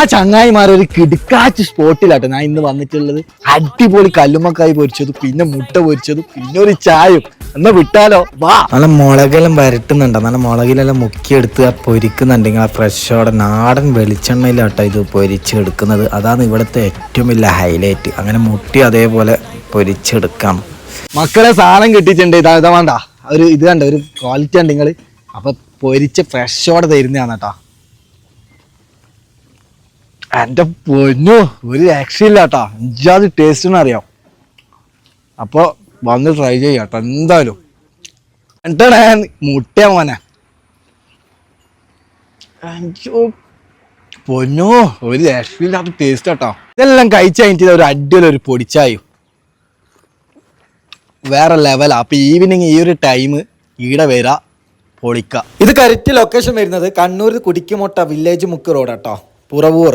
ആ ചങ്ങായിമാരൊരു കിടുക്കാച്ച് സ്പോട്ടിലാട്ടോ ഞാൻ ഇന്ന് വന്നിട്ടുള്ളത്. അടിപൊളി കല്ലുമ്മക്കായി പൊരിച്ചതും പിന്നെ മുട്ട പൊരിച്ചതും പിന്നെ ഒരു ചായയും. എന്നാ വിട്ടാലോ, വാ. നല്ല മുളകെല്ലാം വരട്ടുന്നുണ്ട്, നല്ല മുളകിലെല്ലാം മുക്കിയെടുത്ത് പൊരിക്കുന്നുണ്ടെങ്കിൽ ആ ഫ്രഷോടെ നാടൻ വെളിച്ചെണ്ണയിലാട്ടോ ഇത് പൊരിച്ചെടുക്കുന്നത്. അതാണ് ഇവിടുത്തെ ഏറ്റവും വലിയ ഹൈലൈറ്റ്. അങ്ങനെ മുട്ടി അതേപോലെ പൊരിച്ചെടുക്കാം. മക്കളെ സാധനം കിട്ടിയിട്ടുണ്ട്. ഇതാ വേണ്ട ഒരു ഇത് കണ്ട ഒരു ക്വാളിറ്റി ഉണ്ട് നിങ്ങൾ. അപ്പൊ പൊരിച്ച് ഫ്രഷോടെ തരുന്നതാണ് കേട്ടോ. എന്റെ പൊന്നു ഒരു രക്ഷയില്ല കേട്ടോ. അഞ്ചാത് ടേസ്റ്റ് അറിയാം. അപ്പൊ വന്ന് ട്രൈ ചെയ്യാം കേട്ടോ എന്തായാലും. എന്നിട്ടാണ് മുട്ട മോനെ. പൊന്നു ഒരു രക്ഷയില്ലാത്ത ടേസ്റ്റ് കേട്ടോ. ഇതെല്ലാം കഴിച്ചു കഴിഞ്ഞിട്ട് ഒരു അടിപൊളി ഒരു പൊടിച്ചായും വേറെ ലെവലാ. അപ്പൊ ഈവനിങ് ഈ ഒരു ടൈം ഈടെ വരാ പൊളിക്ക. ഇത് കറക്റ്റ് ലൊക്കേഷൻ വരുന്നത് കണ്ണൂർ കുടിക്കുമൊട്ട വില്ലേജ് മുക്ക് റോഡ് കേട്ടോ, പുറവൂർ.